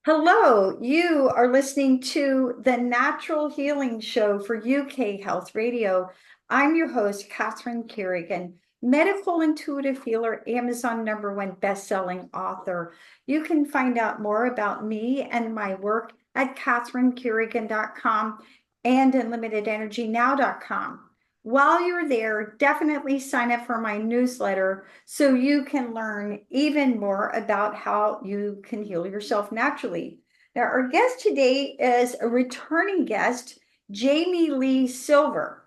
Hello, you are listening to the Natural Healing Show for UK Health Radio. I'm your host, Catherine Carrigan, medical intuitive healer, Amazon #1 best-selling author. You can find out more about me and my work at catherinecarrigan.com and unlimitedenergynow.com. While you're there, definitely sign up for my newsletter so you can learn even more about how you can heal yourself naturally. Now, our guest today is a returning guest, Jamie Lee Silver.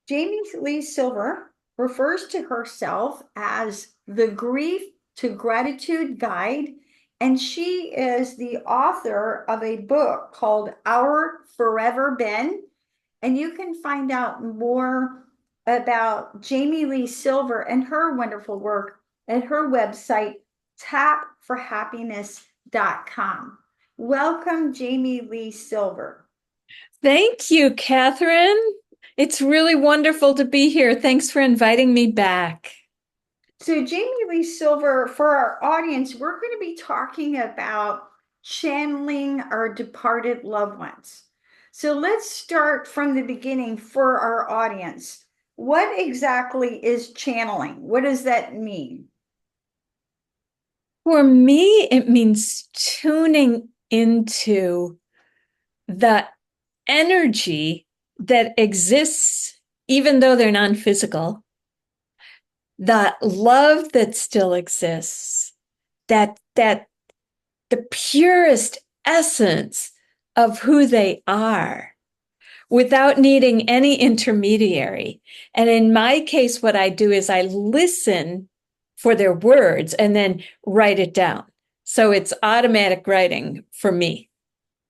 Jamie Lee Silver refers to herself as the Grief to Gratitude Guide, and she is the author of a book called Our Forever Ben. And you can find out more about Jamie Lee Silver and her wonderful work at her website, tapforhappiness.com. Welcome, Jamie Lee Silver. Thank you, Catherine. It's really wonderful to be here. Thanks for inviting me back. So, Jamie Lee Silver, for our audience, we're going to be talking about channeling our departed loved ones. So, let's start from the beginning for our audience. What exactly is channeling? What does that mean? For me, it means tuning into the energy that exists, even though they're non-physical, the love that still exists, that the purest essence of who they are without needing any intermediary. And in my case, what I do is I listen for their words and then write it down. So it's automatic writing for me.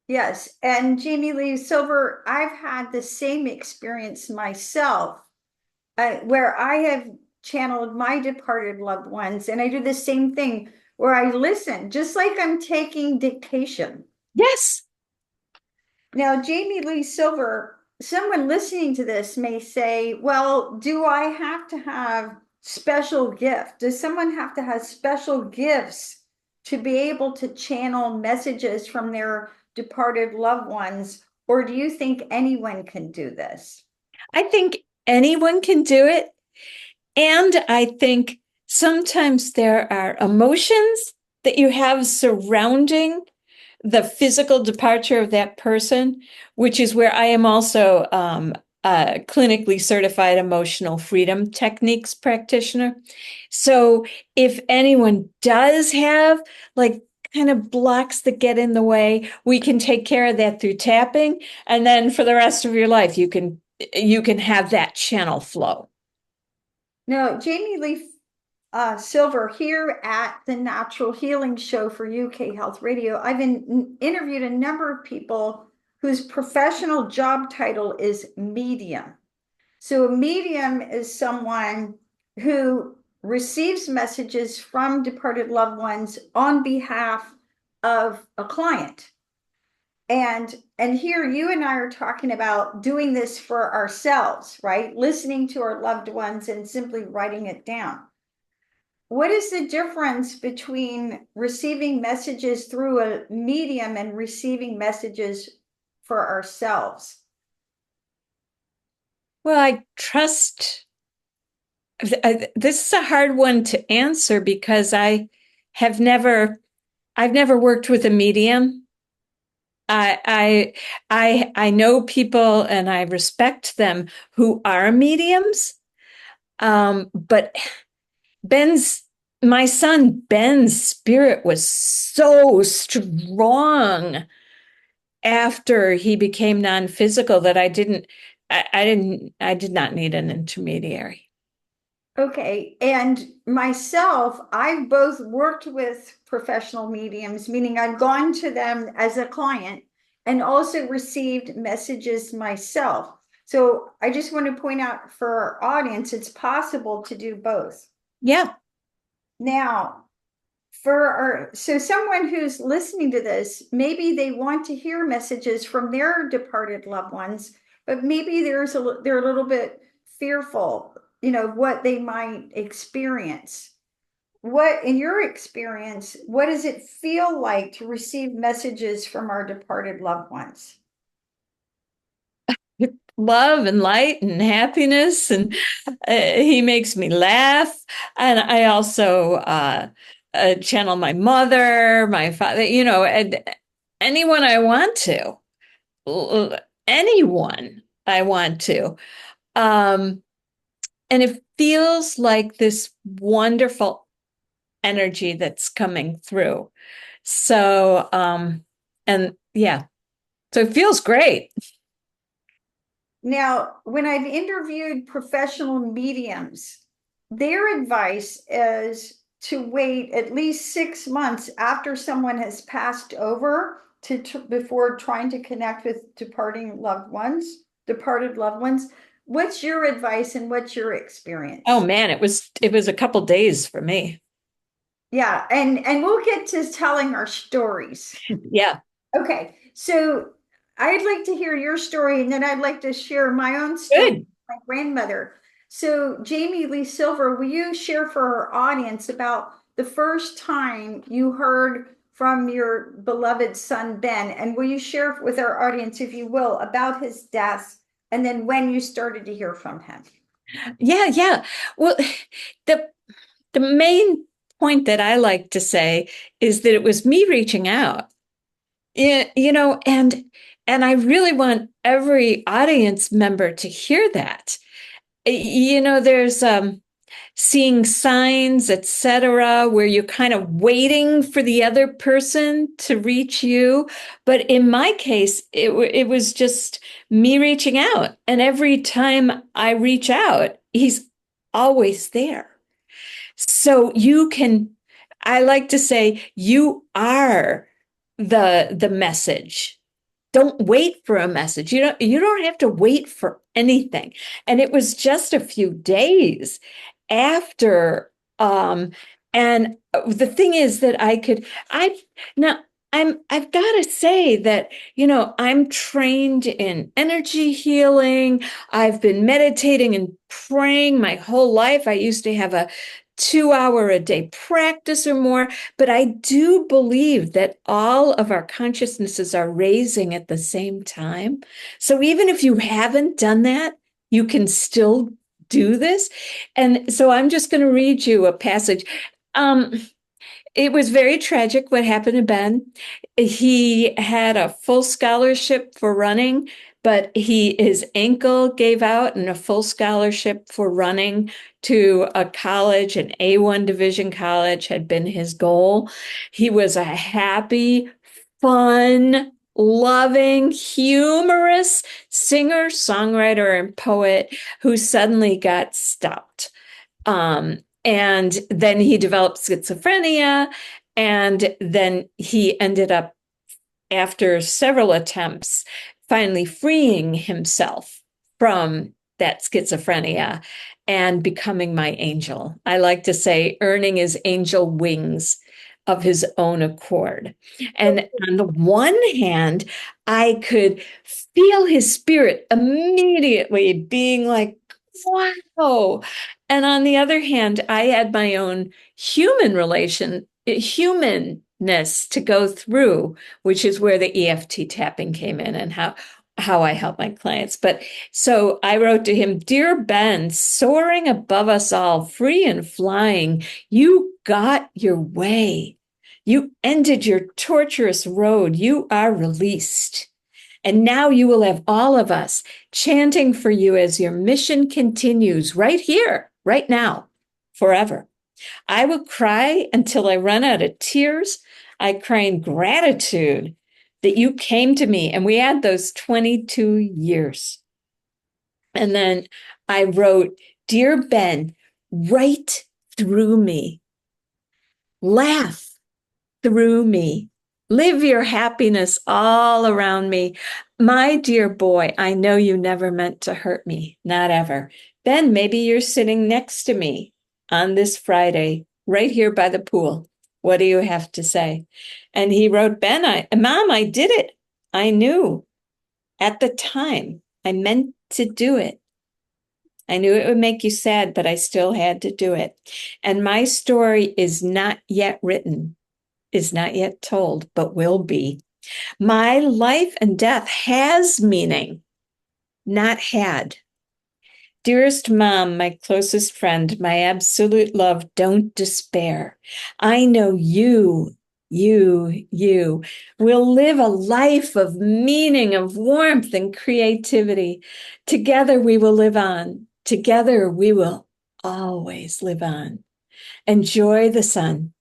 Yes, and Jamie Lee Silver, I've had the same experience myself, where I have channeled my departed loved ones, and I do the same thing where I listen, just like I'm taking dictation. Yes. Now, Jamie Lee Silver, someone listening to this may say, well, do I have to have special gift? Does someone have to have special gifts to be able to channel messages from their departed loved ones? Or do you think anyone can do this? I think anyone can do it. And I think sometimes there are emotions that you have surrounding the physical departure of that person, which is where I am also a clinically certified emotional freedom techniques practitioner. So if anyone does have like kind of blocks that get in the way, we can take care of that through tapping. And then for the rest of your life, you can have that channel flow. No, Jamie Lee Silver here at the Natural Healing Show for UK Health Radio. I've interviewed a number of people whose professional job title is medium. So a medium is someone who receives messages from departed loved ones on behalf of a client. And here you and I are talking about doing this for ourselves, right? Listening to our loved ones and simply writing it down. What is the difference between receiving messages through a medium and receiving messages for ourselves? Well, I trust this is a hard one to answer because have never I've never worked with a medium. I know people and I respect them who are mediums. But Ben's my son Ben's spirit was so strong after he became non-physical that I did not need an intermediary. Okay, and myself, I've both worked with professional mediums, meaning I've gone to them as a client and also received messages myself. So I just want to point out for our audience, it's possible to do both. Yeah. Now, so someone who's listening to this, maybe they want to hear messages from their departed loved ones, but maybe they're a little bit fearful, what they might experience. what, in your experience, what does it feel like to receive messages from our departed loved ones? Love and light and happiness, and he makes me laugh. And I also channel my mother, my father, and anyone I want to, anyone I want to. Um, and it feels like this wonderful energy that's coming through. So, and yeah, so it feels great. Now, when I've interviewed professional mediums, their advice is to wait at least 6 months after someone has passed over before trying to connect with departed loved ones. What's your advice and what's your Oh experience? man, it was a couple days for me. Yeah, and we'll get to telling our stories. Yeah, Okay, so I'd like to hear your story, and then I'd like to share my own story good. with my grandmother. So, Jamie Lee Silver, will you share for our audience about the first time you heard from your beloved son, Ben? And will you share with our audience, if you will, about his death and then when you started to hear from him? Yeah, yeah. Well, the the main point that I like to say is that it was me reaching out. Yeah, and I really want every audience member to hear that. There's seeing signs, etc., where you're kind of waiting for the other person to reach you. But in my case, it was just me reaching out. And every time I reach out, he's always there. So I like to say, you are the message. Don't wait for a message. You don't have to wait for anything. And it was just a few days after and the thing is that I now I've got to say that I'm trained in energy healing. I've been meditating and praying my whole life. I used to have a 2 hour a day practice or more, but I do believe that all of our consciousnesses are raising at the same time. So even if you haven't done that, you can still do this. And so I'm just going to read you a passage. Um, it was very tragic what happened to Ben. He had a full scholarship for running, but his ankle gave out, and a full scholarship for running to a college, an A1 division college, had been his goal. He was a happy, fun, loving, humorous singer, songwriter, and poet who suddenly got stopped. And then he developed schizophrenia, and then he ended up, after several attempts, finally freeing himself from that schizophrenia and becoming my angel. I like to say, earning his angel wings of his own accord. And on the one hand, I could feel his spirit immediately being like, wow. And on the other hand, I had my own humanness to go through, which is where the EFT tapping came in, and how I help my clients. But so I wrote to him, Dear Ben, soaring above us all, free and flying, you got your way. You ended your torturous road. You are released. And now you will have all of us chanting for you as your mission continues right here, right now, forever. I will cry until I run out of tears. I cry in gratitude that you came to me. And we had those 22 years. And then I wrote, Dear Ben, right through me, laugh through me. Live your happiness all around me. My dear boy, I know you never meant to hurt me, not ever. Ben, maybe you're sitting next to me on this Friday, right here by the pool. What do you have to say? And he wrote, Mom, I did it. I knew at the time I meant to do it. I knew it would make you sad, but I still had to do it. And my story is not yet written, is not yet told, but will be. My life and death has meaning, not had. Dearest Mom, my closest friend, my absolute love, don't despair. I know you will live a life of meaning, of warmth and creativity. Together we will live on. Together we will always live on. Enjoy the sun.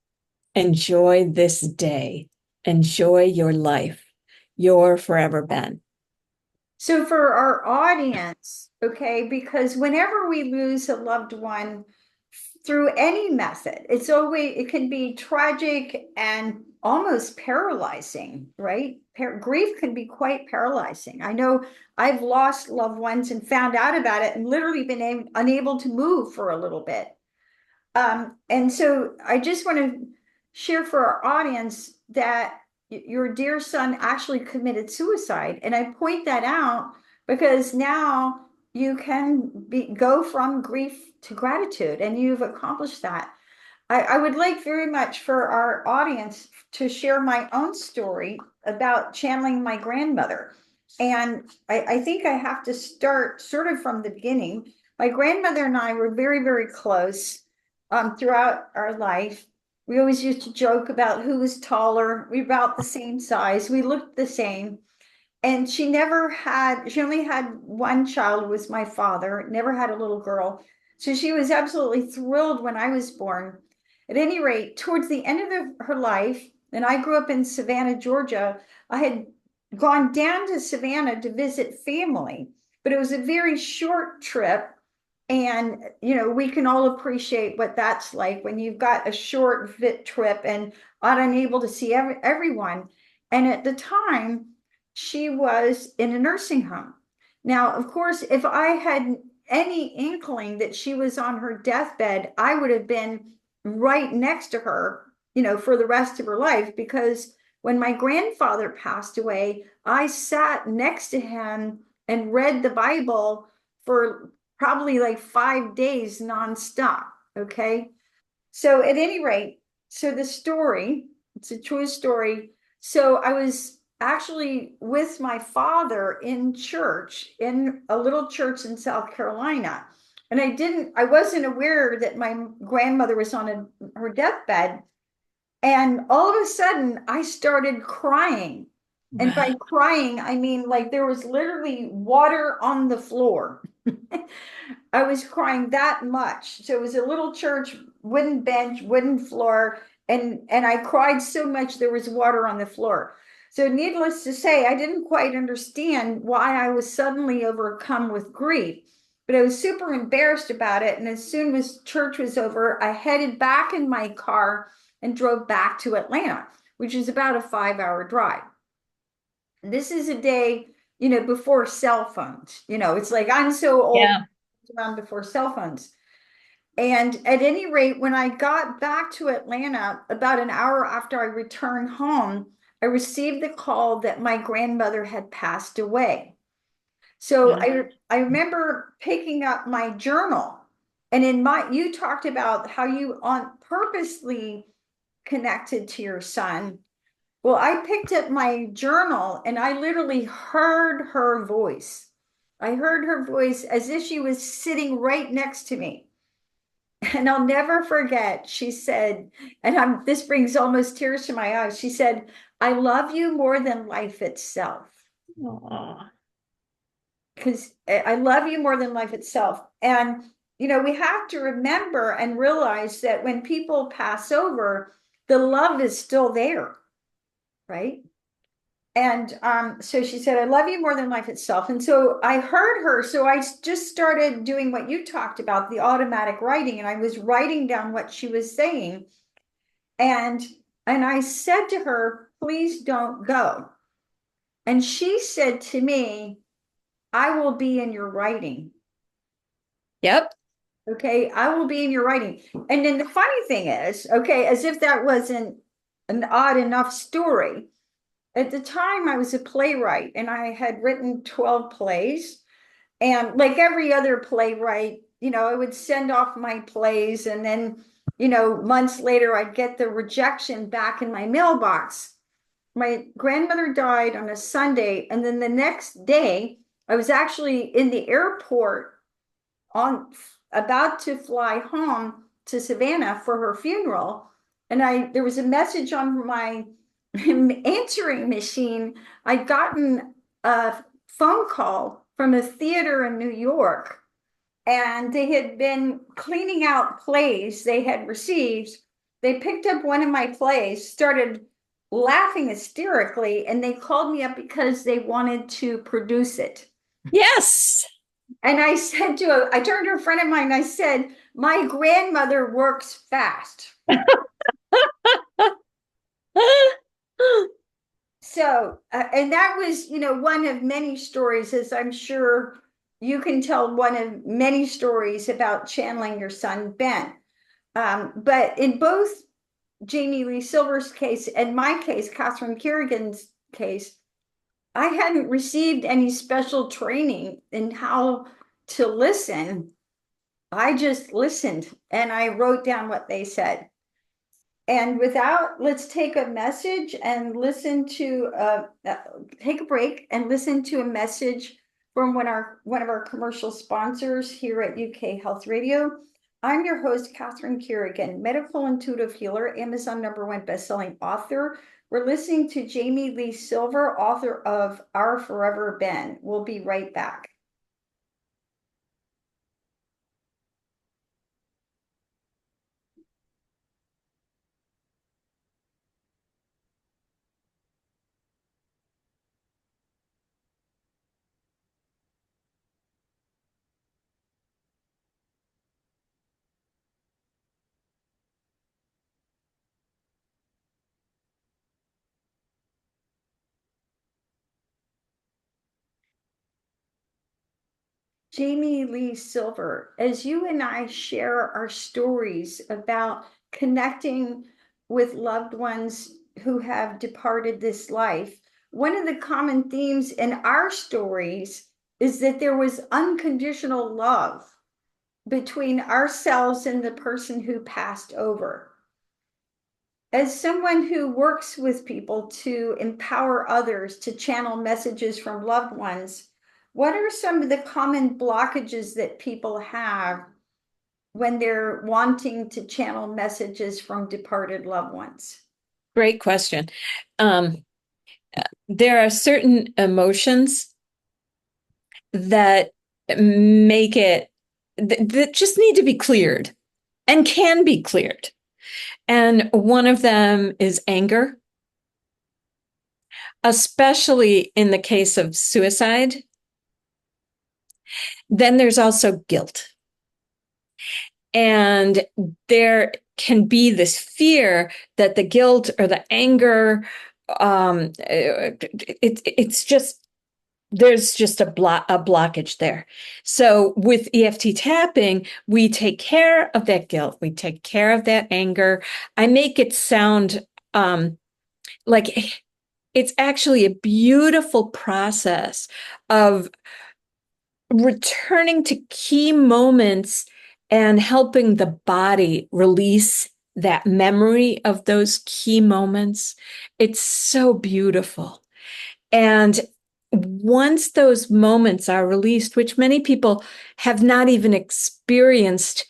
Enjoy this day. Enjoy your life. Your forever Ben. So for our audience, okay, because whenever we lose a loved one through any method, it can be tragic and almost paralyzing, right? Grief can be quite paralyzing. I know I've lost loved ones and found out about it and literally been unable to move for a little bit. And so I just want to share for our audience that your dear son actually committed suicide. And I point that out because now you can go from grief to gratitude, and you've accomplished that. I would like very much for our audience to share my own story about channeling my grandmother. And I think I have to start sort of from the beginning. My grandmother and I were very, very close throughout our life. We always used to joke about who was taller. We were about the same size. We looked the same. And she only had one child, who was my father, never had a little girl. So she was absolutely thrilled when I was born. At any rate, towards the end of her life, and I grew up in Savannah, Georgia, I had gone down to Savannah to visit family, but it was a very short trip. And, we can all appreciate what that's like when you've got a short trip and are unable to see everyone. And at the time, she was in a nursing home. Now, of course, if I had any inkling that she was on her deathbed, I would have been right next to her, for the rest of her life. Because when my grandfather passed away, I sat next to him and read the Bible for probably like 5 days nonstop. Okay. So at any rate, so the story, it's a true story. So I was actually with my father in church, in a little church in South Carolina. And I wasn't aware that my grandmother was on her deathbed. And all of a sudden, I started crying. And by Wow. crying, I mean like there was literally water on the floor. I was crying that much. So it was a little church, wooden bench, wooden floor, and I cried so much there was water on the floor. So needless to say, I didn't quite understand why I was suddenly overcome with grief, but I was super embarrassed about it. And as soon as church was over, I headed back in my car and drove back to Atlanta, which is about a 5-hour drive. This is a day, before cell phones. It's like I'm so old, Yeah. around before cell phones. And at any rate, when I got back to Atlanta, about an hour after I returned home, I received the call that my grandmother had passed away. So Wow. I remember picking up my journal, and you talked about how you on purposely connected to your son. Well, I picked up my journal and I literally heard her voice. I heard her voice as if she was sitting right next to me. And I'll never forget, she said, and this brings almost tears to my eyes. She said, I love you more than life itself. Aw. Because I love you more than life itself. And, we have to remember and realize that when people pass over, the love is still there, right? And so she said, I love you more than life itself. And so I heard her. So I just started doing what you talked about, the automatic writing. And I was writing down what she was saying. And I said to her, please don't go. And she said to me, I will be in your writing. Yep. Okay, I will be in your writing. And then the funny thing is, okay, as if that wasn't an odd enough story, at the time I was a playwright and I had written 12 plays. And like every other playwright, I would send off my plays, and then, months later, I'd get the rejection back in my mailbox. My grandmother died on a Sunday, and then the next day, I was actually in the airport on about to fly home to Savannah for her funeral. And there was a message on my answering machine. I'd gotten a phone call from a theater in New York, and they had been cleaning out plays they had received. They picked up one of my plays, started laughing hysterically, and they called me up because they wanted to produce it. Yes. And I turned to a friend of mine and I said, my grandmother works fast. So, and that was, one of many stories, as I'm sure you can tell one of many stories about channeling your son, Ben. But in both Jamie Lee Silver's case and my case, Catherine Carrigan's case, I hadn't received any special training in how to listen. I just listened and I wrote down what they said. And without, let's take a message and listen to take a break and listen to a message from one of our commercial sponsors here at UK Health Radio. I'm your host, Catherine Carrigan, medical intuitive healer, Amazon #1 bestselling author. We're listening to Jamie Lee Silver, author of Our Forever Ben. We'll be right back. Jamie Lee Silver, as you and I share our stories about connecting with loved ones who have departed this life, one of the common themes in our stories is that there was unconditional love between ourselves and the person who passed over. As someone who works with people to empower others to channel messages from loved ones, what are some of the common blockages that people have when they're wanting to channel messages from departed loved ones? Great question. Um, there are certain emotions that make it that just need to be cleared and can be cleared. And one of them is anger, especially in the case of suicide. Then there's also guilt. And there can be this fear that the guilt or the anger, it's just there's just a blockage there. So with EFT tapping, we take care of that guilt, we take care of that anger. I make it sound like it's actually a beautiful process of returning to key moments and helping the body release that memory of those key moments. It's so beautiful. And once those moments are released, which many people have not even experienced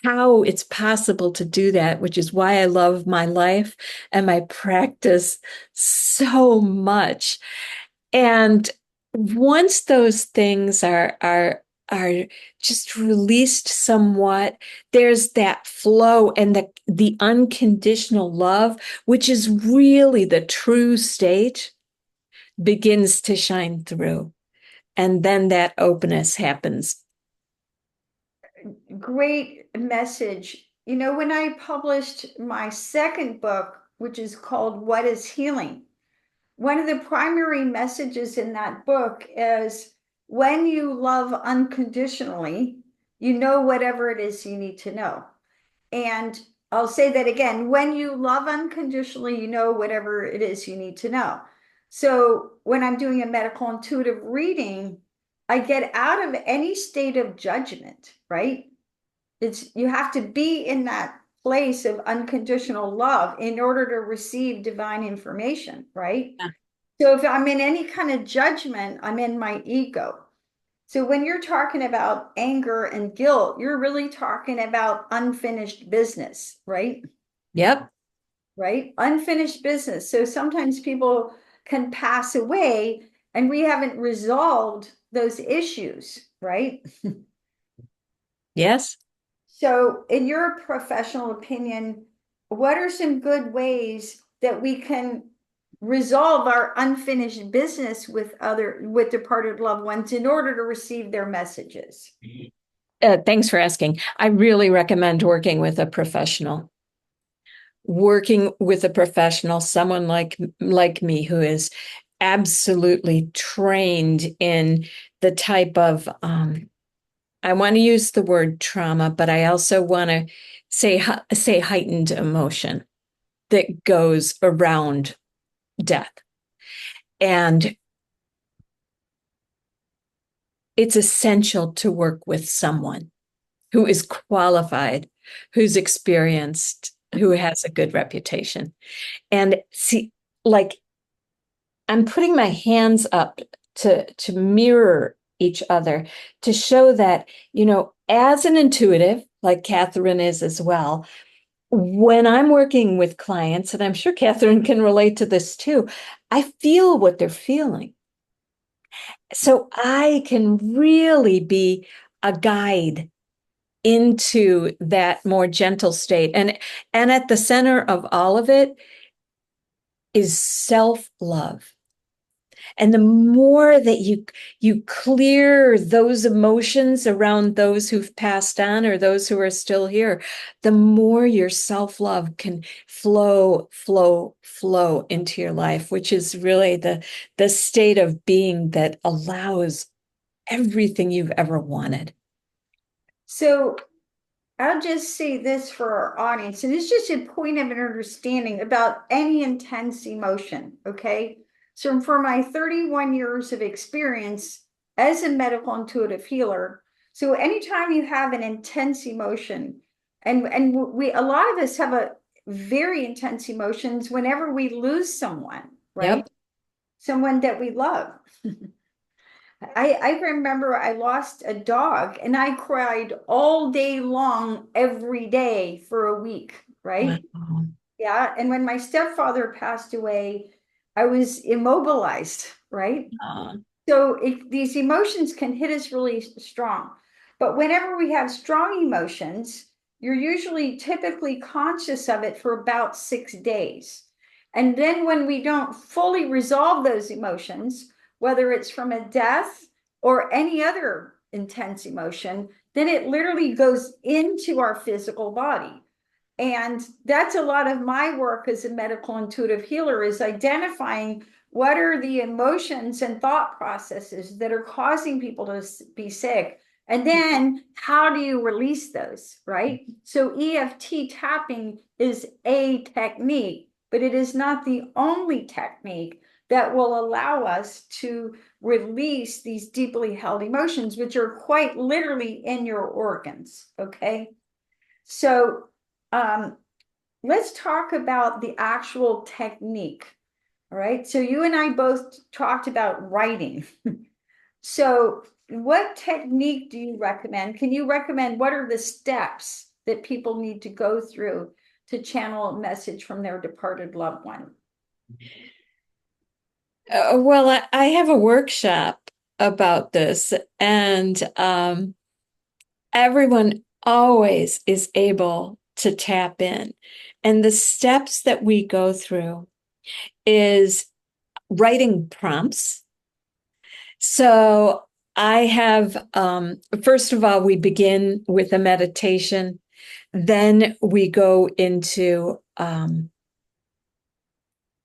how it's possible to do that, which is why I love my life and my practice so much. And once those things are just released somewhat, there's that flow and the unconditional love, which is really the true state, begins to shine through. And then that openness happens. Great message. When I published my second book, which is called What is Healing? One of the primary messages in that book is when you love unconditionally, you know whatever it is you need to know. And I'll say that again, when you love unconditionally, you know whatever it is you need to know. So when I'm doing a medical intuitive reading, I get out of any state of judgment, right? It's you have to be in that place of unconditional love in order to receive divine information, right? Yeah. So if I'm in any kind of judgment, I'm in my ego. So when you're talking about anger and guilt, you're really talking about unfinished business, right? Yep. Right? Unfinished business. So sometimes people can pass away and we haven't resolved those issues, right? Yes. So, in your professional opinion, what are some good ways that we can resolve our unfinished business with departed loved ones in order to receive their messages? Thanks for asking. I really recommend working with a professional, someone like me who is absolutely trained in the type of I want to use the word trauma, but I also want to say heightened emotion that goes around death. And it's essential to work with someone who is qualified, who's experienced, who has a good reputation. And see, like I'm putting my hands up to mirror each other to show that, as an intuitive, like Catherine is as well, when I'm working with clients, and I'm sure Catherine can relate to this too, I feel what they're feeling. So I can really be a guide into that more gentle state. And at the center of all of it is self-love. And the more that you clear those emotions around those who've passed on or those who are still here, the more your self-love can flow into your life, which is really the state of being that allows everything you've ever wanted. So, I'll just say this for our audience, and it's just a point of an understanding about any intense emotion, okay? So, for my 31 years of experience as a medical intuitive healer, so anytime you have an intense emotion, and we a lot of us have a very intense emotions whenever we lose someone, Yep. right? Someone that we love. I remember I lost a dog and I cried all day long every day for a week, right? Wow. Yeah. And when my stepfather passed away, I was immobilized, right? Uh, So these emotions can hit us really strong. But whenever we have strong emotions, you're usually typically conscious of it for about 6 days. And then when we don't fully resolve those emotions, whether it's from a death or any other intense emotion, then it literally goes into our physical body. And that's a lot of my work as a medical intuitive healer is identifying what are the emotions and thought processes that are causing people to be sick. And then how do you release those, right? So EFT tapping is a technique, but it is not the only technique that will allow us to release these deeply held emotions, which are quite literally in your organs. Okay. So um, let's talk about the actual technique. All right. So you and I both talked about writing. So what technique do you recommend? Can you recommend what are the steps that people need to go through to channel a message from their departed loved one? well, I have a workshop about this, and everyone always is able to tap in. And the steps that we go through is writing prompts. So I have, first of all, we begin with a meditation, then we go into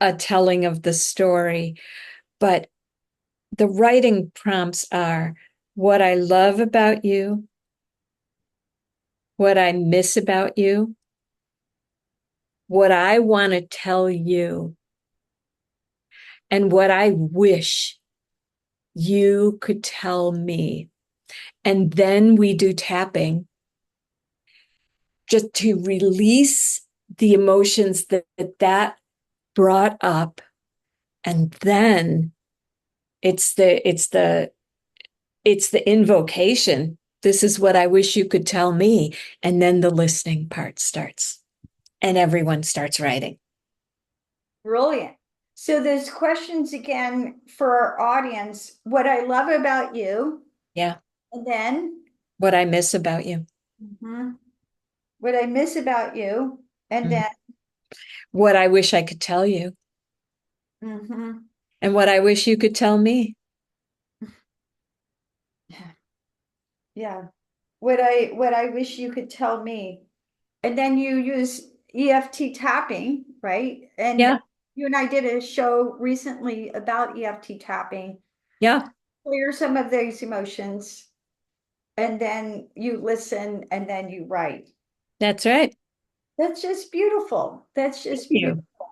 a telling of the story. But the writing prompts are what I love about you, what I miss about you, what I want to tell you, and what I wish you could tell me. And then we do tapping just to release the emotions that brought up. And then it's the invocation. This is what I wish you could tell me. And then the listening part starts and everyone starts writing. Brilliant. So there's questions again for our audience. What I love about you, Yeah. and then What I miss about you. mhm, what I miss about you, and Mhm. then What I wish I could tell you. mhm, And what I wish you could tell me. yeah, what I wish you could tell me. And then you use EFT tapping, right? And Yeah. you and I did a show recently about EFT tapping. Yeah. Clear some of those emotions, and then you listen, and then you write. That's right. That's just beautiful. That's Thank just beautiful. you.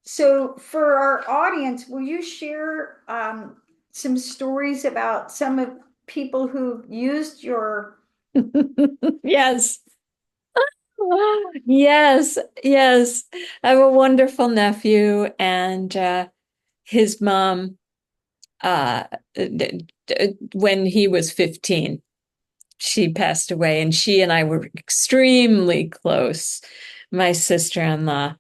So for our audience, will you share some stories about some of people who used your Yes. Yes. Yes. I have a wonderful nephew and his mom uh when he was 15 she passed away and she and I were extremely close, my sister-in-law.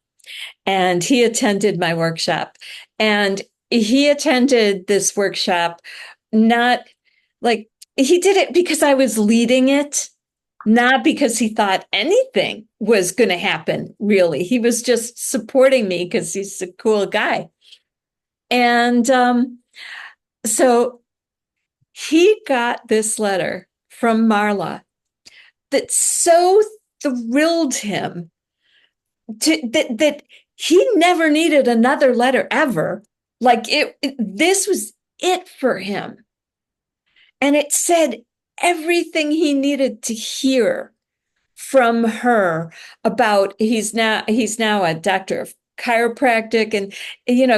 And he attended my workshop. And he attended this workshop not like he did it because I was leading it, not because he thought anything was going to happen, really. He was just supporting me because he's a cool guy. And so he got this letter from Marla that so thrilled him that he never needed another letter ever. Like this was it for him. And it said everything he needed to hear from her about he's now a doctor of chiropractic and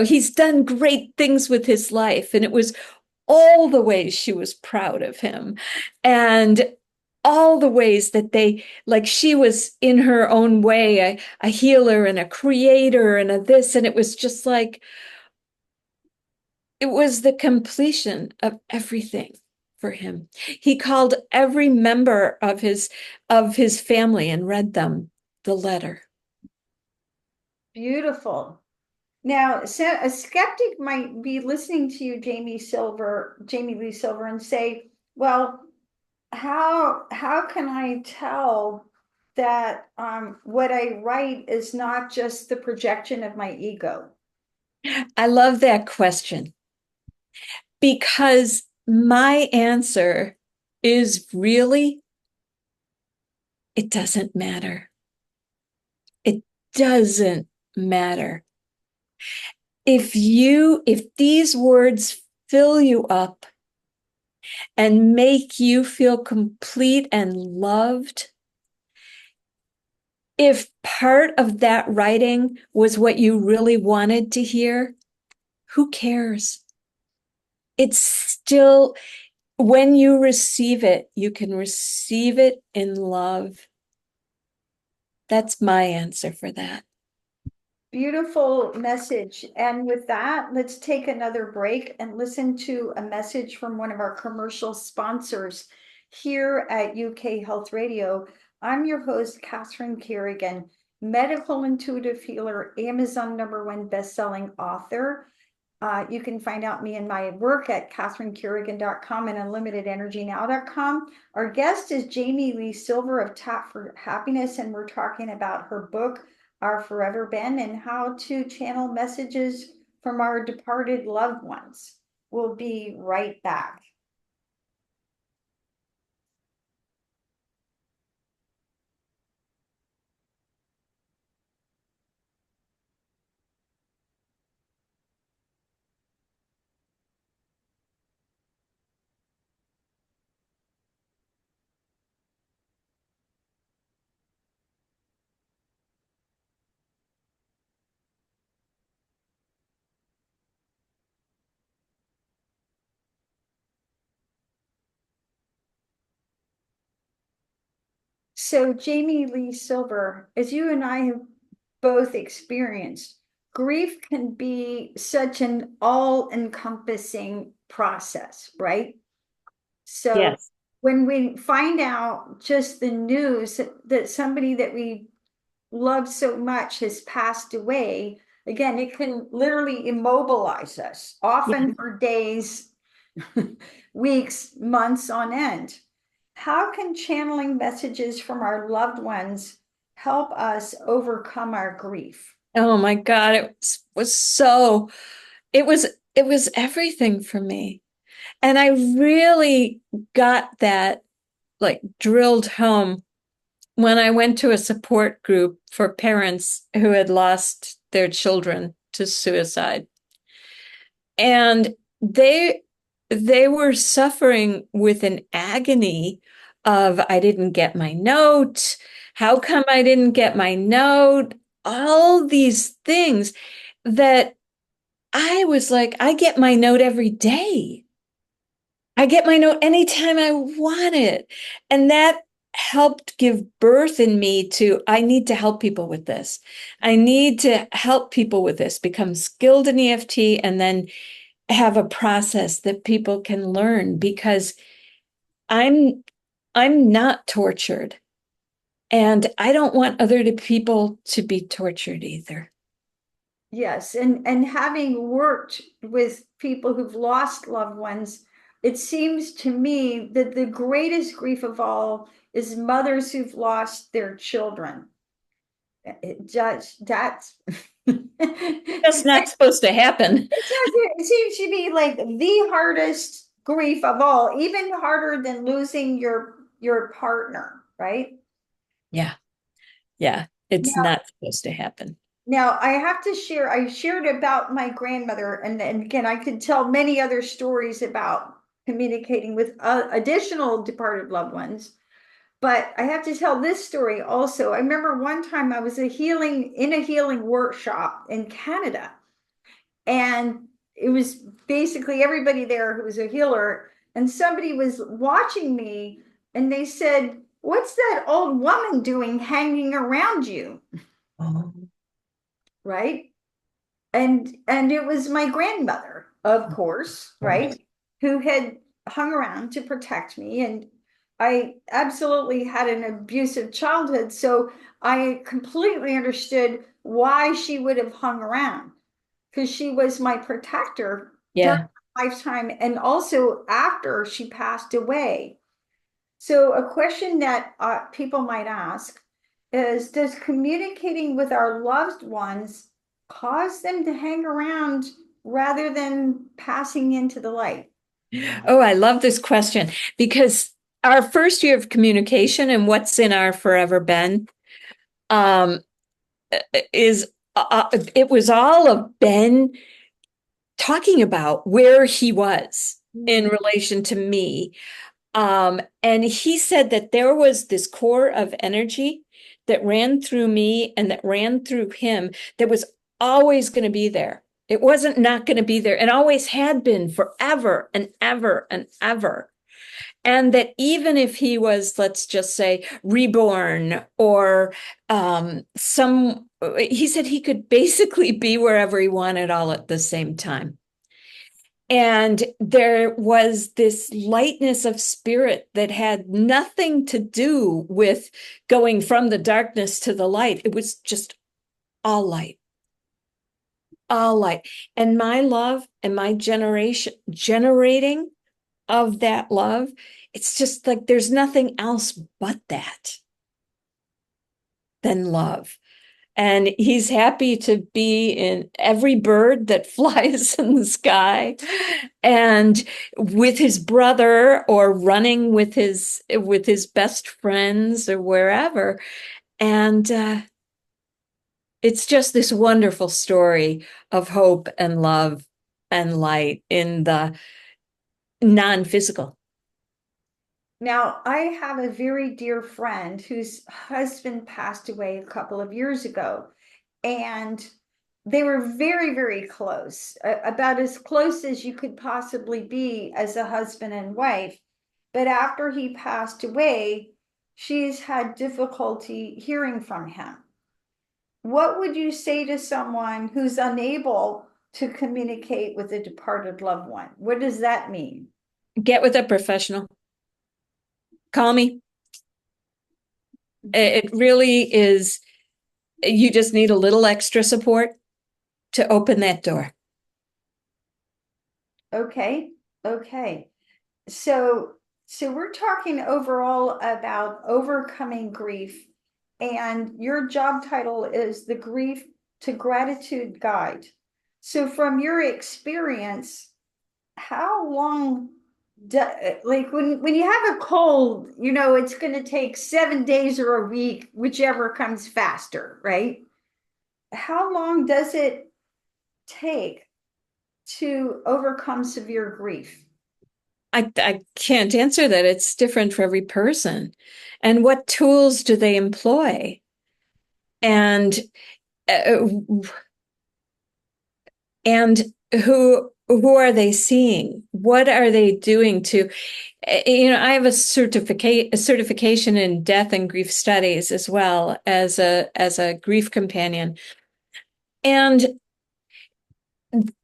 he's done great things with his life, and it was all the ways she was proud of him and all the ways that they like she was in her own way a healer and a creator and a this, and it was just like it was the completion of everything for him. He called every member of his family and read them the letter. beautiful. Now, so a skeptic might be listening to you, Jamie Lee Silver, and say, well, how can I tell that what I write is not just the projection of my ego? I love that question because my answer is really it doesn't matter. It doesn't matter. If these words fill you up and make you feel complete and loved, if part of that writing was what you really wanted to hear, who cares? It's still, when you receive it, you can receive it in love. That's my answer for that. Beautiful message. And with that, let's take another break and listen to a message from one of our commercial sponsors here at UK Health Radio. I'm your host, Catherine Carrigan, medical intuitive healer, Amazon #1 best-selling author. You can find out me and my work at catherinecarrigan.com and unlimitedenergynow.com. Our guest is Jamie Lee Silver of Tap for Happiness, and we're talking about her book, Our Forever Ben, and how to channel messages from our departed loved ones. We'll be right back. So, Jamie Lee Silver, as you and I have both experienced, grief can be such an all-encompassing process, right? So, Yes. when we find out just the news that somebody that we love so much has passed away, again, it can literally immobilize us, Yeah. often for days, weeks, months on end. How can channeling messages from our loved ones help us overcome our grief? Oh my God, was so it was it was everything for me. And I really got that like drilled home when I went to a support group for parents who had lost their children to suicide. And they they were suffering with an agony of I didn't get my note. How come I didn't get my note? All these things that I was like, I get my note every day. I get my note anytime I want it. And that helped give birth in me to I need to help people with this. I need to help people with this, become skilled in EFT, and then have a process that people can learn because I'm I'm not tortured. And I don't want other people to be tortured either. Yes, and having worked with people who've lost loved ones, it seems to me that the greatest grief of all is mothers who've lost their children. It just that's That's not supposed to happen. it seems to be like the hardest grief of all, even harder than losing your partner, right? Yeah. Yeah. It's Now, not supposed to happen. now I have to share, I shared about my grandmother, and again, I could tell many other stories about communicating with additional departed loved ones. But I have to tell this story also. I remember one time I was in a healing workshop in Canada, and it was basically everybody there who was a healer, and somebody was watching me, and they said, "What's that old woman doing hanging around you?" Oh. Right? And it was my grandmother, of course, right, who had hung around to protect me. And I absolutely had an abusive childhood, so I completely understood why she would have hung around, because she was my protector during Yeah. my lifetime and also after she passed away. So, a question that people might ask is, does communicating with our loved ones cause them to hang around rather than passing into the light? Oh, I love this question because our first year of communication and what's in our forever Ben um, is it was all of Ben talking about where he was in Mm. relation to me. And he said that there was this core of energy that ran through me and that ran through him that was always going to be there. It wasn't not going to be there and always had been forever and ever and ever. And that even if he was, let's just say, reborn or he said he could basically be wherever he wanted all at the same time. And there was this lightness of spirit that had nothing to do with going from the darkness to the light. It was just all light, all light. And my love and my generation, generating of that love, it's just like there's nothing else but that than love. And he's happy to be in every bird that flies in the sky and with his brother or running with his best friends or wherever. And it's just this wonderful story of hope and love and light in the non-physical. Now, I have a very dear friend whose husband passed away a couple of years ago, and they were very, very close, about as close as you could possibly be as a husband and wife. But after he passed away, she's had difficulty hearing from him. What would you say to someone who's unable to communicate with a departed loved one? What does that mean? Get with a professional. Call me. It really is. You just need a little extra support to open that door. Okay, okay. So, so we're talking overall about overcoming grief, and your job title is the Grief to Gratitude Guide. So, from your experience, how long do, like when you have a cold, it's going to take 7 days or a week, whichever comes faster, right? How long does it take to overcome severe grief? I can't answer that. It's different for every person. And what tools do they employ? And uh, and who are they seeing? What are they doing to, I have a certification in death and grief studies as well as a grief companion. And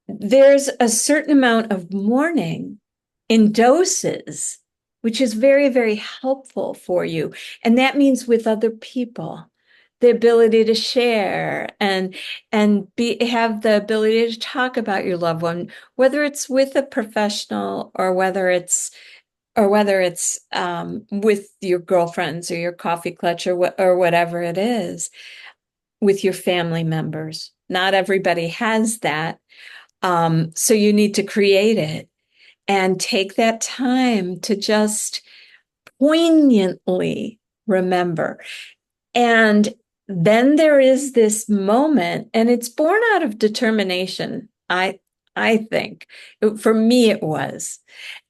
there's a certain amount of mourning in doses, which is very, very helpful for you. And that means with other people, the ability to share and have the ability to talk about your loved one, whether it's with a professional or whether it's with your girlfriends or your coffee clutch or whatever it is, with your family members. Not everybody has that. So you need to create it and take that time to just poignantly remember. And then there is this moment, and it's born out of determination. I think for me it was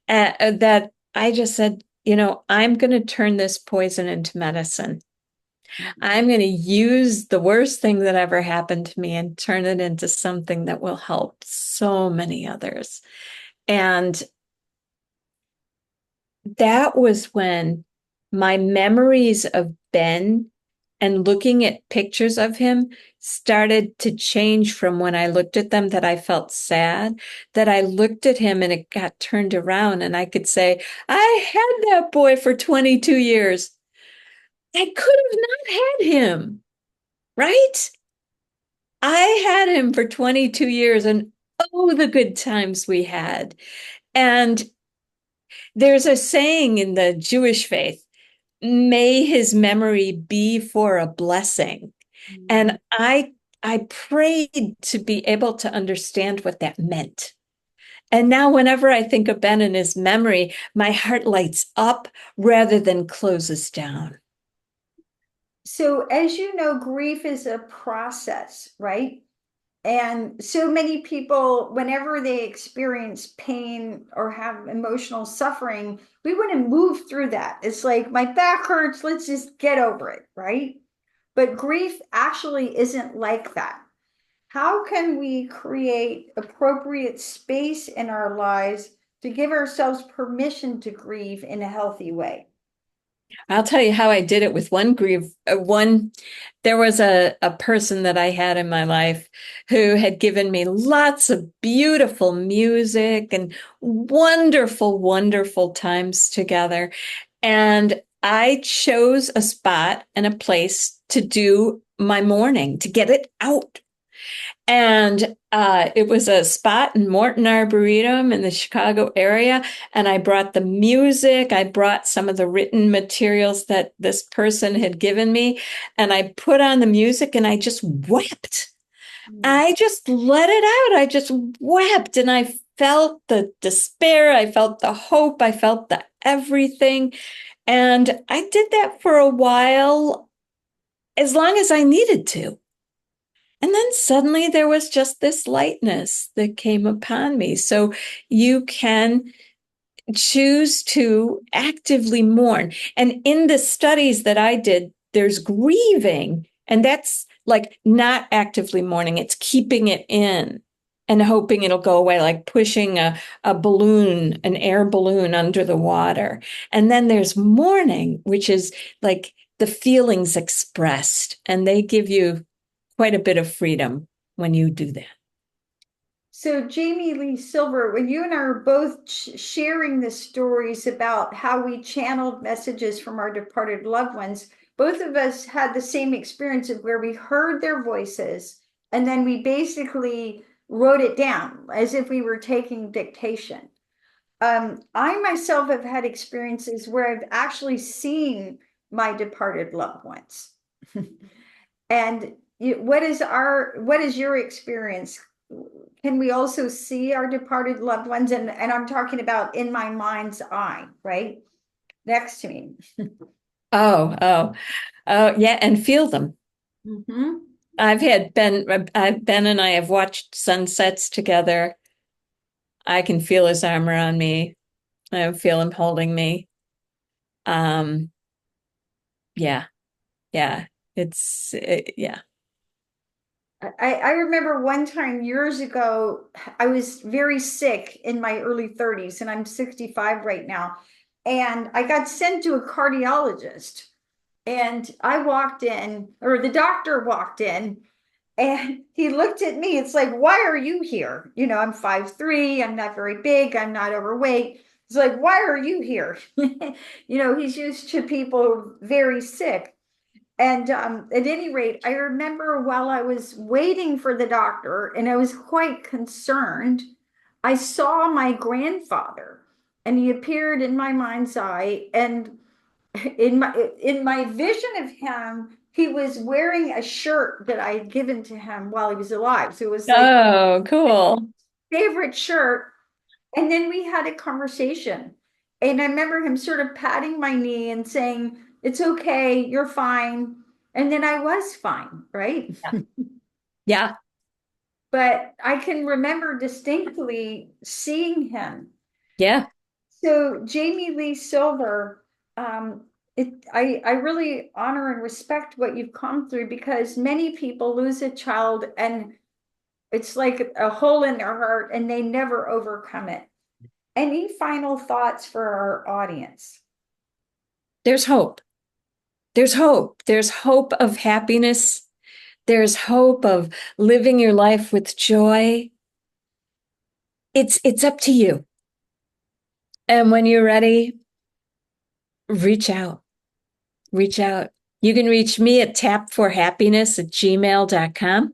that I just said, I'm going to turn this poison into medicine. I'm going to use the worst thing that ever happened to me and turn it into something that will help so many others. And that was when my memories of Ben and looking at pictures of him started to change from when I looked at them that I felt sad, that I looked at him and it got turned around and I could say, I had that boy for 22 years. I could have not had him, right? I had him for 22 years and oh, the good times we had. And there's a saying in the Jewish faith, may his memory be for a blessing. And I prayed to be able to understand what that meant. And now whenever I think of Ben and his memory, my heart lights up rather than closes down. So, as you know, grief is a process, right? And so many people, whenever they experience pain or have emotional suffering, we want to move through that. It's like, my back hurts, let's just get over it, right? But grief actually isn't like that. How can we create appropriate space in our lives to give ourselves permission to grieve in a healthy way? I'll tell you how I did it with there was a person that I had in my life who had given me lots of beautiful music and wonderful, wonderful times together. And I chose a spot and a place to do my mourning, to get it out. And it was a spot in Morton Arboretum in the Chicago area. And I brought the music. I brought some of the written materials that this person had given me. And I put on the music and I just wept. Mm. I just let it out. I just wept and I felt the despair. I felt the hope. I felt the everything. And I did that for a while, as long as I needed to. And then suddenly there was just this lightness that came upon me. So you can choose to actively mourn. And in the studies that I did, there's grieving, and that's like not actively mourning, it's keeping it in. and hoping it'll go away, like pushing a balloon, an air balloon under the water. And then there's mourning, which is like the feelings expressed, and they give you quite a bit of freedom when you do that. So, Jamie Lee Silver, when you and I are both sharing the stories about how we channeled messages from our departed loved ones, both of us had the same experience of where we heard their voices and then we basically wrote it down as if we were taking dictation. I myself have had experiences where I've actually seen my departed loved ones. And what is your experience? Can we also see our departed loved ones? And I'm talking about in my mind's eye, right? Next to me. Oh, oh, oh, yeah, and feel them. Mm-hmm. Ben and I have watched sunsets together. I can feel his arm around me. I feel him holding me. Um, yeah, yeah, yeah. I remember one time years ago, I was very sick in my early 30s, and I'm 65 right now. And I got sent to a cardiologist. And I walked in, or the doctor walked in, and he looked at me. It's like, why are you here? You know, I'm 5'3", I'm not very big, I'm not overweight. It's like, why are you here? You know, he's used to people very sick. And at any rate, I remember while I was waiting for the doctor and I was quite concerned, I saw my grandfather and he appeared in my mind's eye. And in my vision of him, he was wearing a shirt that I had given to him while he was alive. So it was like Oh, cool. favorite shirt. And then we had a conversation. And I remember him sort of patting my knee and saying, "It's okay, you're fine." And then I was fine, right? Yeah. Yeah, But I can remember distinctly seeing him. yeah, So, Jamie Lee Silver, I really honor and respect what you've come through because many people lose a child and it's like a hole in their heart and they never overcome it. Any final thoughts for our audience? there's hope. There's hope. There's hope of happiness. There's hope of living your life with joy. It's up to you. And when you're ready, reach out. Reach out. You can reach me at tapforhappiness@gmail.com.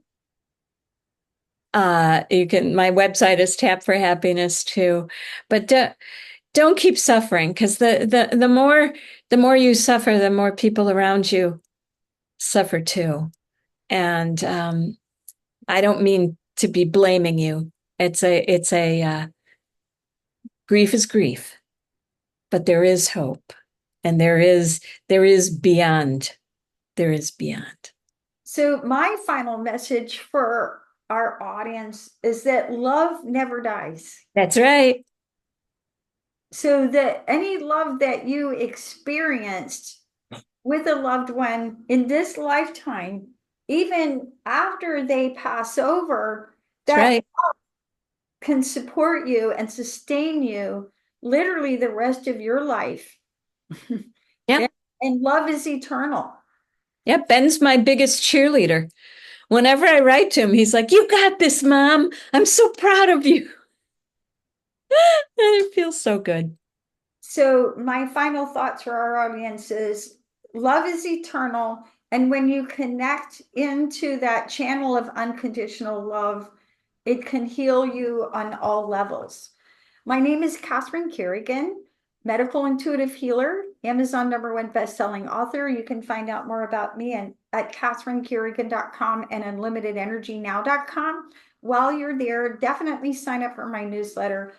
My website is Tap for Happiness too. But don't keep suffering because the more you suffer, the more people around you suffer too. And I don't mean to be blaming you. It's a grief is grief, but there is hope, and there is beyond. There is beyond. So, my final message for our audience is that love never dies. That's right. So, that any love that you experienced with a loved one in this lifetime, even after they pass over, That's that right. can support you and sustain you literally the rest of your life. Yeah. And love is eternal. Yeah. Ben's my biggest cheerleader. Whenever I write to him, he's like, "You got this, Mom. I'm so proud of you." And it feels so good. So, my final thoughts for our audience is love is eternal. And when you connect into that channel of unconditional love, it can heal you on all levels. My name is Catherine Carrigan, medical intuitive healer, Amazon #1 best-selling author. You can find out more about me at catherinecarrigan.com and unlimitedenergynow.com. While you're there, definitely sign up for my newsletter.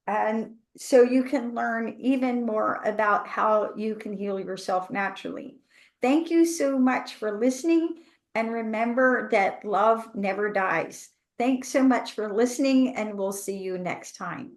And so you can learn even more about how you can heal yourself naturally. Thank you so much for listening. And remember that love never dies. Thanks so much for listening, and we'll see you next time.